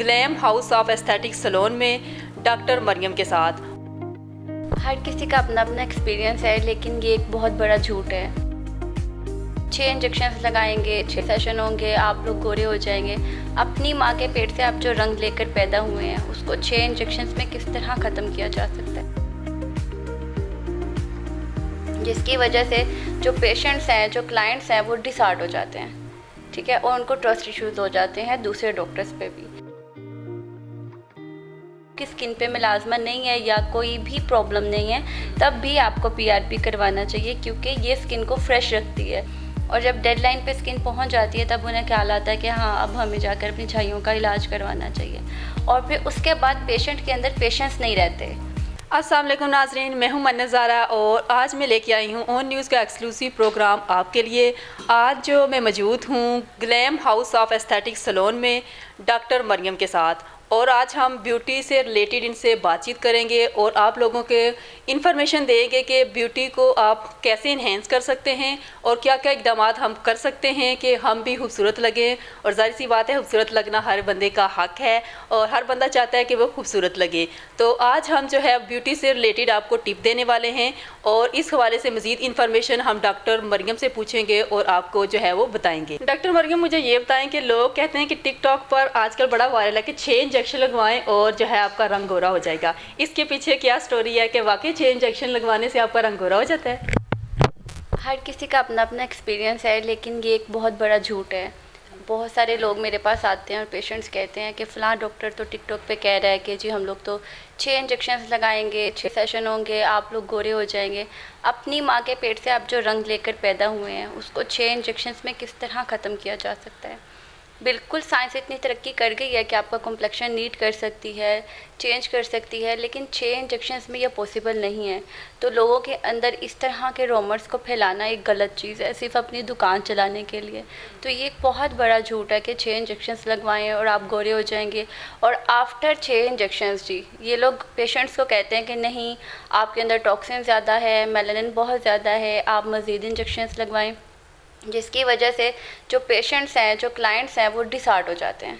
Glam house of aesthetic salon में doctor Maryam के साथ। हर किसी का अपना अपना एक्सपीरियंस है, लेकिन ये एक बहुत बड़ा झूठ है। 6 इंजेक्शन लगाएंगे, 6 सेशन होंगे, आप लोग गोरे हो जाएंगे। अपनी माँ के पेट से आप जो रंग लेकर पैदा हुए हैं उसको 6 इंजेक्शन में किस तरह ख़त्म किया जा सकता है, जिसकी वजह से जो पेशेंट्स हैं, जो क्लाइंट्स हैं, वो डिसहार्ट हो जाते हैं, ठीक है, और उनको ट्रस्ट इश्यूज़ हो जाते हैं दूसरे डॉक्टर्स पे भी। कि स्किन पे मिलाजमा नहीं है या कोई भी प्रॉब्लम नहीं है, तब भी आपको पीआरपी करवाना चाहिए, क्योंकि ये स्किन को फ्रेश रखती है। और जब डेडलाइन पे स्किन पहुंच जाती है तब उन्हें ख्याल आता है कि हाँ, अब हमें जाकर अपनी झाइयों का इलाज करवाना चाहिए, और फिर उसके बाद पेशेंट के अंदर पेशेंस नहीं रहते। अस्सलाम वालेकुम नाज़रीन, मैं हूं मन्नत ज़ारा और आज मैं लेके आई हूं ऑन न्यूज़ का एक्सक्लूसिव प्रोग्राम आपके लिए। आज जो मैं मौजूद हूं glam house of aesthetic salon में डॉक्टर मरियम के साथ, और आज हम ब्यूटी से रिलेटेड इनसे बातचीत करेंगे और आप लोगों के इन्फॉर्मेशन देंगे कि ब्यूटी को आप कैसे इन्हेंस कर सकते हैं और क्या क्या इकदाम हम कर सकते हैं कि हम भी खूबसूरत लगें। और जाहिर सी बात है, खूबसूरत लगना हर बंदे का हक है और हर बंदा चाहता है कि वो खूबसूरत लगे। तो आज हम जो है ब्यूटी से रिलेटेड आपको टिप देने वाले हैं और इस हवाले से मज़ीद इन्फॉर्मेशन हम डॉक्टर मरियम से पूछेंगे और आपको जो है वो बताएंगे। डॉक्टर मरियम, मुझे ये बताएं कि लोग कहते हैं कि टिकटॉक पर आजकल बड़ा वायरल है कि 6 इंजेक्शन लगवाएं और जो है आपका रंग गोरा हो जाएगा। इसके पीछे क्या स्टोरी है कि वाकई 6 इंजेक्शन लगवाने से आपका रंग गोरा हो जाता है? हर किसी का अपना अपना एक्सपीरियंस है, लेकिन ये एक बहुत बड़ा झूठ है। बहुत सारे लोग मेरे पास आते हैं और पेशेंट्स कहते हैं कि फ़लाँ डॉक्टर तो टिकटॉक पे कह रहा है कि जी हम लोग तो 6 इंजेक्शन लगाएंगे, 6 सेशन होंगे, आप लोग गोरे हो जाएंगे। अपनी माँ के पेट से आप जो रंग लेकर पैदा हुए हैं उसको 6 इंजेक्शन में किस तरह ख़त्म किया जा सकता है। बिल्कुल, साइंस इतनी तरक्की कर गई है कि आपका कॉम्प्लेक्शन नीट कर सकती है, चेंज कर सकती है, लेकिन 6 इंजेक्शंस में यह पॉसिबल नहीं है। तो लोगों के अंदर इस तरह के रूमर्स को फैलाना एक गलत चीज़ है, सिर्फ अपनी दुकान चलाने के लिए। तो ये एक बहुत बड़ा झूठ है कि 6 इंजेक्शंस लगवाएं और आप गोरे हो जाएंगे। और आफ्टर 6 इंजेक्शंस जी, ये लोग पेशेंट्स को कहते हैं कि नहीं, आपके अंदर टॉक्सिन ज़्यादा है, मेलानिन बहुत ज़्यादा है, आप मज़ीद इंजेक्शंस लगवाएँ, जिसकी वजह से जो पेशेंट्स हैं, जो क्लाइंट्स हैं, वो डिसहार्ट हो जाते हैं,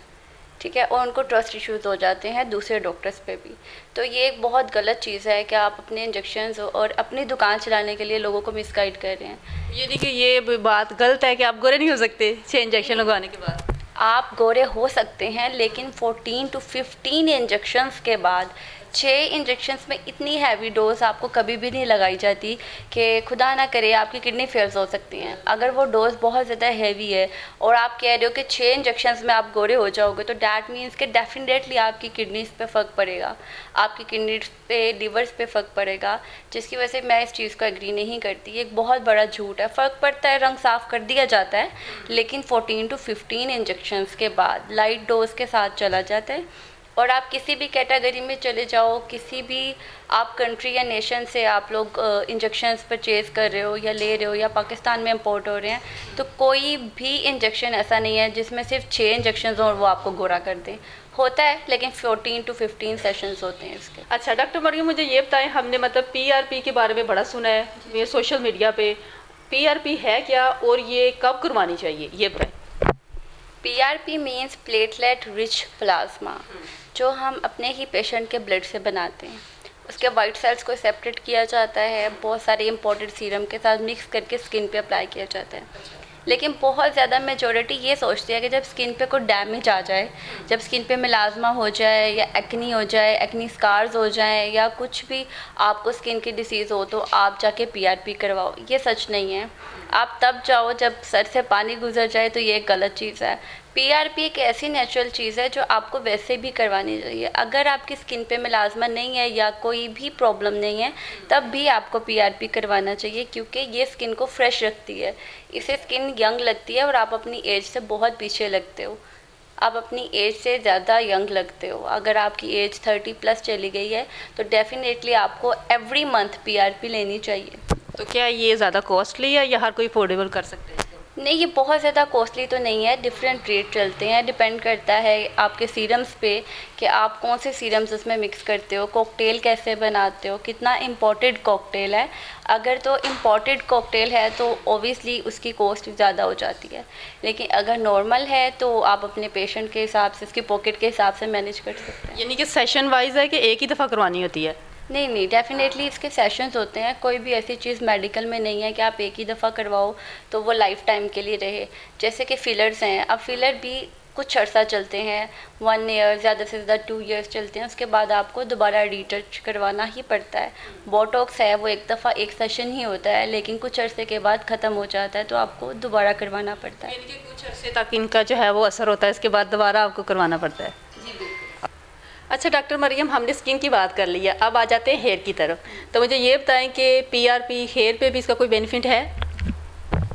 ठीक है, और उनको ट्रस्ट इश्यूज़ हो जाते हैं दूसरे डॉक्टर्स पे भी। तो ये एक बहुत गलत चीज़ है कि आप अपने इंजेक्शंस और अपनी दुकान चलाने के लिए लोगों को मिसगाइड कर रहे हैं। ये देखिए, ये बात गलत है कि आप गोरे नहीं हो सकते 6 इंजेक्शन लगवाने के बाद। आप गोरे हो सकते हैं, लेकिन 14 to 15 इंजेक्शंस के बाद 6 इंजेक्शंस में इतनी हैवी डोज आपको कभी भी नहीं लगाई जाती कि खुदा ना करे आपकी किडनी फेल्स हो सकती हैं। अगर वो डोज बहुत ज़्यादा हैवी है और आप कह रहे हो कि 6 इंजेक्शंस में आप गोरे हो जाओगे, तो डैट मीन्स कि डेफिनेटली आपकी किडनीज़ पे फ़र्क पड़ेगा, आपकी किडनीज़ पे, लिवर्स पे फ़र्क पड़ेगा, जिसकी वजह से मैं इस चीज़ को एग्री नहीं करती। ये एक बहुत बड़ा झूठ है। फ़र्क पड़ता है, रंग साफ़ कर दिया जाता है, लेकिन 14 to 15 इंजेक्शंस के बाद लाइट डोज के साथ चला जाता है। और आप किसी भी कैटेगरी में चले जाओ, किसी भी आप कंट्री या नेशन से आप लोग इंजेक्शंस परचेज़ कर रहे हो या ले रहे हो या पाकिस्तान में इंपोर्ट हो रहे हैं, तो कोई भी इंजेक्शन ऐसा नहीं है जिसमें सिर्फ 6 इंजेक्शंस और वो आपको गोरा कर दें। होता है, लेकिन 14 to 15 सेशंस होते हैं इसके। अच्छा डॉक्टर मरियम, मुझे ये बताएं, हमने मतलब पीआरपी के बारे में बड़ा सुना है ये सोशल मीडिया पे। पीआरपी है क्या और ये कब करवानी चाहिए, ये बताएं। PRP means platelet rich plasma, जो हम अपने ही पेशेंट के ब्लड से बनाते हैं। उसके वाइट सेल्स को सेपरेट किया जाता है, बहुत सारे इंपोर्टेड सीरम के साथ मिक्स करके स्किन पे अप्लाई किया जाता है। लेकिन बहुत ज़्यादा मेजॉरिटी ये सोचती है कि जब स्किन पे कोई डैमेज आ जाए, जब स्किन पे मिलाजमा हो जाए या एक्नी हो जाए, एक्नी स्कार्स हो जाए या कुछ भी आपको स्किन की डिसीज़ हो, तो आप जाके पीआरपी करवाओ। ये सच नहीं है। आप तब जाओ जब सर से पानी गुजर जाए, तो ये एक गलत चीज़ है। पीआरपी एक ऐसी नेचुरल चीज़ है जो आपको वैसे भी करवानी चाहिए। अगर आपकी स्किन पे मिलाजमा नहीं है या कोई भी प्रॉब्लम नहीं है, तब भी आपको पीआरपी करवाना चाहिए, क्योंकि ये स्किन को फ्रेश रखती है, इससे स्किन यंग लगती है और आप अपनी एज से बहुत पीछे लगते हो। आप अपनी एज से ज़्यादा यंग लगते हो। अगर आपकी एज 30+ चली गई है, तो डेफिनेटली आपको एवरी मंथ पीआरपी लेनी चाहिए। तो क्या ये ज़्यादा कॉस्टली है या हर कोई अफोर्डेबल कर सकते हैं? नहीं, ये बहुत ज़्यादा कॉस्टली तो नहीं है, डिफरेंट रेट चलते हैं, डिपेंड करता है आपके सीरम्स पे कि आप कौन से सीरम्स उसमें मिक्स करते हो, कॉकटेल कैसे बनाते हो, कितना इम्पोर्टेड कॉकटेल है। अगर तो इम्पोर्टेड कॉकटेल है तो ओबियसली उसकी कॉस्ट ज़्यादा हो जाती है, लेकिन अगर नॉर्मल है तो आप अपने पेशेंट के हिसाब से, उसकी पॉकेट के हिसाब से मैनेज कर सकते हैं। यानी कि सेशन वाइज है कि एक ही दफ़ा करवानी होती है? नहीं नहीं, डेफिनेटली इसके सेशंस होते हैं। कोई भी ऐसी चीज़ मेडिकल में नहीं है कि आप एक ही दफ़ा करवाओ तो वो लाइफ टाइम के लिए रहे। जैसे कि फिलर्स हैं, अब फिलर भी कुछ अर्सा चलते हैं, 1 ईयर, ज़्यादा से ज़्यादा 2 ईयर्स चलते हैं, उसके बाद आपको दोबारा रिटच करवाना ही पड़ता है। बोटॉक्स है वो एक दफ़ा एक सेशन ही होता है, लेकिन कुछ अरसे के बाद ख़त्म हो जाता है तो आपको दोबारा करवाना पड़ता है। यानी कि कुछ अरसे तक इनका जो है वो असर होता है, इसके बाद दोबारा आपको करवाना पड़ता है। जी बिल्कुल। अच्छा डॉक्टर मरियम, हमने स्किन की बात कर ली है, अब आ जाते हैं हेयर की तरफ। तो मुझे ये बताएं कि पीआरपी हेयर पे भी इसका कोई बेनिफिट है?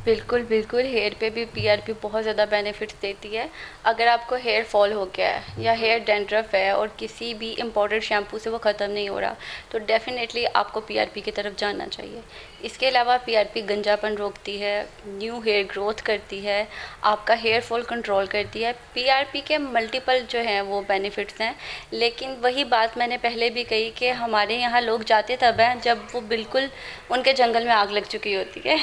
बिल्कुल बिल्कुल, हेयर पे भी पीआरपी बहुत ज़्यादा बेनिफिट्स देती है। अगर आपको हेयर फॉल हो गया है या हेयर डैंड्रफ है और किसी भी इम्पोर्टेड शैम्पू से वो ख़त्म नहीं हो रहा, तो डेफ़िनेटली आपको पीआरपी की तरफ जाना चाहिए। इसके अलावा पीआरपी गंजापन रोकती है, न्यू हेयर ग्रोथ करती है, आपका हेयर फॉल कंट्रोल करती है। पीआरपी के मल्टीपल जो हैं वो बेनिफिट्स हैं, लेकिन वही बात मैंने पहले भी कही कि हमारे यहाँ लोग जाते तब हैं जब वो बिल्कुल उनके जंगल में आग लग चुकी होती है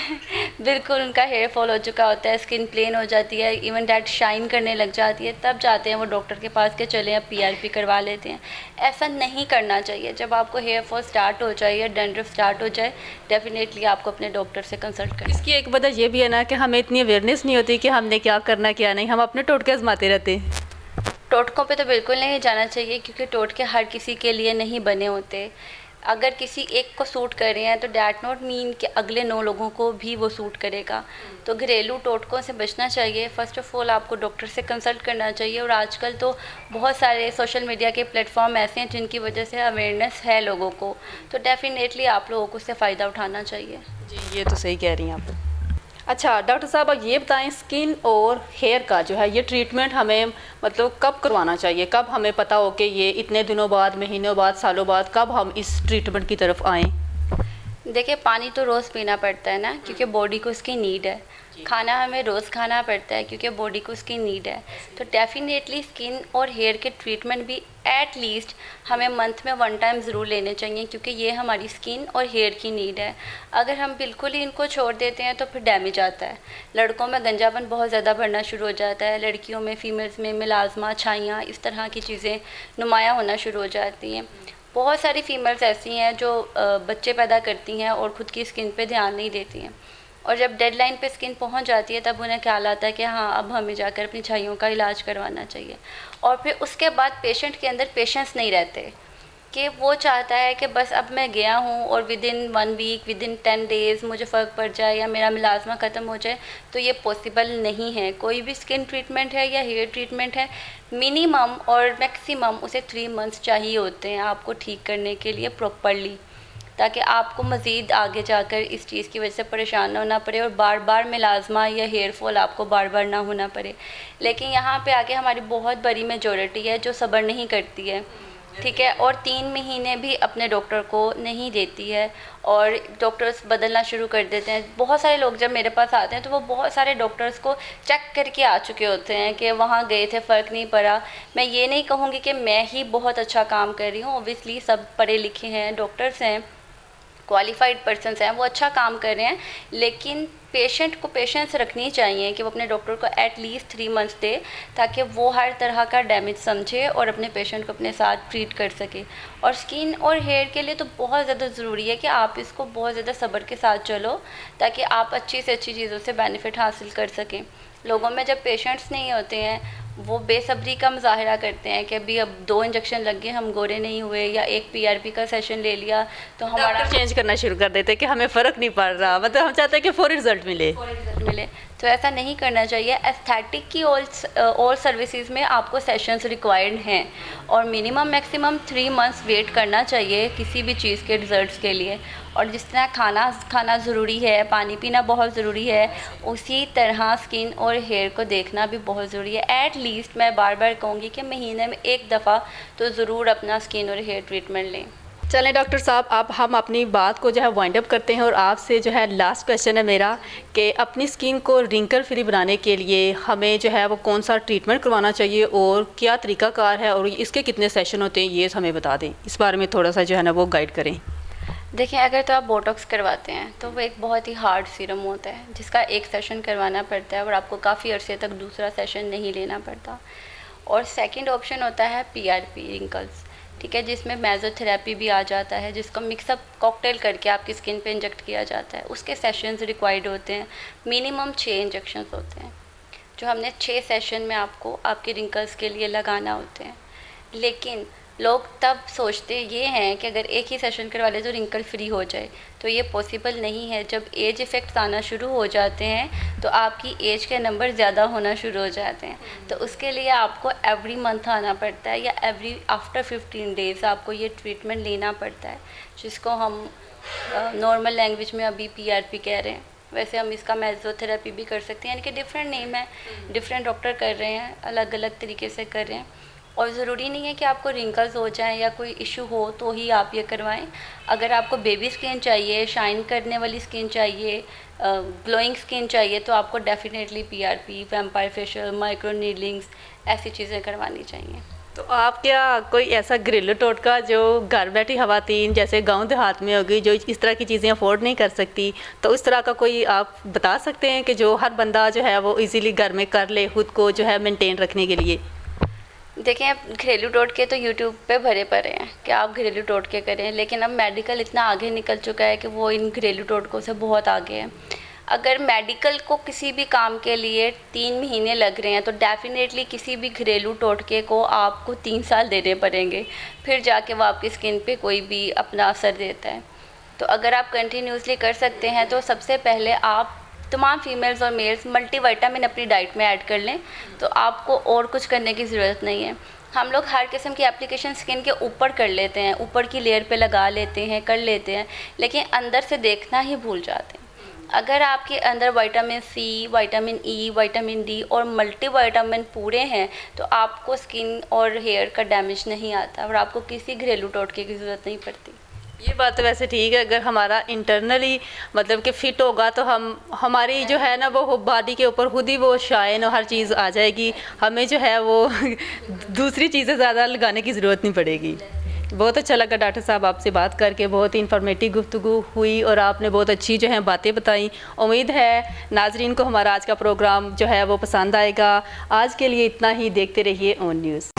बिल्कुल उनका हेयर फॉल हो चुका होता है, स्किन प्लेन हो जाती है, इवन डैट शाइन करने लग जाती है, तब जाते हैं वो डॉक्टर के पास के चले अब पीआरपी करवा लेते हैं। ऐसा नहीं करना चाहिए। जब आपको हेयर फॉल स्टार्ट हो जाए या डैंड्रफ स्टार्ट हो जाए, डेफिनेटली आपको अपने डॉक्टर से कंसल्ट करना। इसकी एक वजह ये भी है ना कि हमें इतनी अवेयरनेस नहीं होती कि हमने क्या करना क्या नहीं, हम अपने टोटके आजमाते रहते हैं। टोटकों पे तो बिल्कुल नहीं जाना चाहिए, क्योंकि टोटके हर किसी के लिए नहीं बने होते। अगर किसी एक को सूट कर रहे हैं तो डैट नॉट मीन कि अगले 9 लोगों को भी वो सूट करेगा। तो घरेलू टोटकों से बचना चाहिए। फ़र्स्ट ऑफ़ ऑल आपको डॉक्टर से कंसल्ट करना चाहिए, और आजकल तो बहुत सारे सोशल मीडिया के प्लेटफॉर्म ऐसे हैं जिनकी वजह से अवेयरनेस है लोगों को, तो डेफ़िनेटली आप लोगों को उससे फ़ायदा उठाना चाहिए। जी, ये तो सही कह रही हैं आप। अच्छा डॉक्टर साहब, अब ये बताएं स्किन और हेयर का जो है ये ट्रीटमेंट हमें मतलब कब करवाना चाहिए, कब हमें पता हो कि ये इतने दिनों बाद, महीनों बाद, सालों बाद, कब हम इस ट्रीटमेंट की तरफ आएँ? देखिए, पानी तो रोज़ पीना पड़ता है ना, क्योंकि बॉडी को उसकी नीड है। खाना हमें रोज़ खाना पड़ता है क्योंकि बॉडी को उसकी नीड है। तो डेफिनेटली स्किन और हेयर के ट्रीटमेंट भी एट लीस्ट हमें मंथ में 1 टाइम ज़रूर लेने चाहिए, क्योंकि ये हमारी स्किन और हेयर की नीड है। अगर हम बिल्कुल ही इनको छोड़ देते हैं तो फिर डैमेज आता है। लड़कों में गंजापन बहुत ज़्यादा बढ़ना शुरू हो जाता है, लड़कियों में, फीमेल्स में मिलाज़मा, छाइयाँ, इस तरह की चीज़ें नुमायाँ होना शुरू हो जाती हैं। बहुत सारी फीमेल्स ऐसी हैं जो बच्चे पैदा करती हैं और ख़ुद की स्किन पे ध्यान नहीं देती हैं, और जब डेडलाइन पे स्किन पहुंच जाती है तब उन्हें ख्याल आता है कि हाँ, अब हमें जाकर अपनी छाइयों का इलाज करवाना चाहिए। और फिर उसके बाद पेशेंट के अंदर पेशेंस नहीं रहते कि वो चाहता है कि बस अब मैं गया हूँ और विदिन 1 वीक, विदिन 10 डेज़ मुझे फ़र्क पड़ जाए या मेरा मिलाज़मा ख़त्म हो जाए। तो ये पॉसिबल नहीं है। कोई भी स्किन ट्रीटमेंट है या हेयर ट्रीटमेंट है, मिनिमम और मैक्सिमम उसे 3 मंथ्स चाहिए होते हैं आपको ठीक करने के लिए प्रॉपरली, ताकि आपको मज़ीद आगे जाकर इस चीज़ की वजह से परेशान ना होना पड़े और बार बार मिलाज़मा या हेयर फॉल आपको बार बार ना होना पड़े। लेकिन यहाँ पे आके हमारी बहुत बड़ी मेजॉरिटी है जो सब्र नहीं करती है, ठीक है, और 3 महीने भी अपने डॉक्टर को नहीं देती है और डॉक्टर्स बदलना शुरू कर देते हैं। बहुत सारे लोग जब मेरे पास आते हैं तो वो बहुत सारे डॉक्टर्स को चेक करके आ चुके होते हैं कि वहाँ गए थे, फ़र्क नहीं पड़ा। मैं ये नहीं कहूँगी कि मैं ही बहुत अच्छा काम कर रही हूँ, ओबियसली सब पढ़े लिखे हैं, डॉक्टर्स हैं, क्वालिफाइड पर्सन्स हैं, वो अच्छा काम कर रहे हैं, लेकिन पेशेंट को पेशेंस रखनी चाहिए कि वो अपने डॉक्टर को एट लीस्ट 3 मंथ्स दे, ताकि वो हर तरह का डैमेज समझे और अपने पेशेंट को अपने साथ ट्रीट कर सके। और स्किन और हेयर के लिए तो बहुत ज़्यादा ज़रूरी है कि आप इसको बहुत ज़्यादा सब्र के साथ चलो, ताकि आप अच्छी से अच्छी चीज़ों से बेनिफिट हासिल कर सकें। लोगों में जब पेशेंट्स नहीं होते हैं, वो बेसब्री का मुज़ाहरा करते हैं कि अभी अब 2 इंजेक्शन लग गए, हम गोरे नहीं हुए, या एक पीआरपी का सेशन ले लिया तो हमारा चेंज करना शुरू कर देते हैं कि हमें फ़र्क नहीं पड़ रहा, मतलब हम चाहते हैं कि फ़ौरी रिजल्ट मिले। तो ऐसा नहीं करना चाहिए। एस्थेटिक की ऑल सर्विसेज में आपको सेशंस रिक्वायर्ड हैं और मिनिमम मैक्सिमम 3 मंथ्स वेट करना चाहिए किसी भी चीज़ के रिजल्ट्स के लिए। और जिस तरह खाना ज़रूरी है, पानी पीना बहुत ज़रूरी है, उसी तरह स्किन और हेयर को देखना भी बहुत ज़रूरी है। एट लीस्ट मैं बार बार कहूँगी कि महीने में 1 दफ़ा तो ज़रूर अपना स्किन और हेयर ट्रीटमेंट लें। चलें डॉक्टर साहब, अब हम अपनी बात को जो है वाइंड अप करते हैं और आपसे जो है लास्ट क्वेश्चन है मेरा कि अपनी स्किन को रिंकल फ्री बनाने के लिए हमें जो है वो कौन सा ट्रीटमेंट करवाना चाहिए और क्या तरीक़ाकार है और इसके कितने सेशन होते हैं, ये हमें बता दें। इस बारे में थोड़ा सा जो है ना वो गाइड करें। देखिए, अगर तो आप बोटॉक्स करवाते हैं तो वो एक बहुत ही हार्ड सीरम होता है जिसका एक सेशन करवाना पड़ता है और आपको काफ़ी अरसे तक दूसरा सेशन नहीं लेना पड़ता। और सेकंड ऑप्शन होता है PRP रिंकल्स, ठीक है, जिसमें मेसोथेरेपी भी आ जाता है, जिसको मिक्सअप कॉकटेल करके आपकी स्किन पे इंजेक्ट किया जाता है। उसके सेशंस रिक्वायर्ड होते हैं, मिनिमम 6 इंजेक्शंस होते हैं जो हमने 6 सेशन में आपको आपके रिंकल्स के लिए लगाना होते हैं। लेकिन लोग तब सोचते ये हैं कि अगर एक ही सेशन करवा ले तो रिंकल फ्री हो जाए, तो ये पॉसिबल नहीं है। जब एज इफ़ेक्ट्स आना शुरू हो जाते हैं तो आपकी एज के नंबर ज़्यादा होना शुरू हो जाते हैं, तो उसके लिए आपको एवरी मंथ आना पड़ता है या एवरी आफ्टर 15 डेज़ आपको ये ट्रीटमेंट लेना पड़ता है, जिसको हम नॉर्मल लैंग्वेज में अभी PRP कह रहे हैं। वैसे हम इसका मेसोथेरेपी भी कर सकते हैं, यानी कि डिफरेंट नेम है, डिफरेंट डॉक्टर कर रहे हैं, अलग अलग तरीके से कर रहे हैं। और ज़रूरी नहीं है कि आपको रिंकल्स हो जाएं या कोई इशू हो तो ही आप ये करवाएं। अगर आपको बेबी स्किन चाहिए, शाइन करने वाली स्किन चाहिए, ग्लोइंग स्किन चाहिए, तो आपको definitely PRP, vampire facial, micro needlings, ऐसी चीज़ें करवानी चाहिए। तो आप क्या कोई ऐसा घरेलू टोटका जो घर बैठी खवातीन जैसे गांव देहात में होगी जो इस तरह की चीज़ें अफोर्ड नहीं कर सकती, तो उस तरह का कोई आप बता सकते हैं कि जो हर बंदा जो है वो इजीली घर में कर ले खुद को जो है मेंटेन रखने के लिए? देखिए, घरेलू टोटके तो यूट्यूब पे भरे पड़े हैं कि आप घरेलू टोटके करें, लेकिन अब मेडिकल इतना आगे निकल चुका है कि वो इन घरेलू टोटकों से बहुत आगे है। अगर मेडिकल को किसी भी काम के लिए 3 महीने लग रहे हैं तो डेफिनेटली किसी भी घरेलू टोटके को आपको 3 साल देने पड़ेंगे, फिर जाके वो आपकी स्किन पे कोई भी अपना असर देता है। तो अगर आप कंटिन्यूसली कर सकते हैं तो सबसे पहले आप तमाम फीमेल्स और मेल्स मल्टीविटामिन अपनी डाइट में ऐड कर लें, तो आपको और कुछ करने की ज़रूरत नहीं है। हम लोग हर किस्म की एप्लीकेशन स्किन के ऊपर कर लेते हैं, ऊपर की लेयर पे लगा लेते हैं, कर लेते हैं, लेकिन अंदर से देखना ही भूल जाते हैं। अगर आपके अंदर vitamin C, vitamin E, vitamin D और मल्टीविटामिन पूरे हैं तो आपको स्किन और हेयर का डैमेज नहीं आता और आपको किसी घरेलू टोटके की ज़रूरत नहीं पड़ती। ये बात तो वैसे ठीक है, अगर हमारा इंटरनली मतलब कि फ़िट होगा तो हम हमारी जो है ना वो बॉडी के ऊपर खुद ही वो शाइन और हर चीज़ आ जाएगी, हमें जो है वो दूसरी चीज़ें ज़्यादा लगाने की ज़रूरत नहीं पड़ेगी। बहुत अच्छा लगा डॉक्टर साहब आपसे बात करके, बहुत ही इन्फॉर्मेटिव गुफ्तगू हुई और आपने बहुत अच्छी जो है बातें बताई। उम्मीद है नाजरीन को हमारा आज का प्रोग्राम जो है वो पसंद आएगा। आज के लिए इतना ही, देखते रहिए ऑन न्यूज़।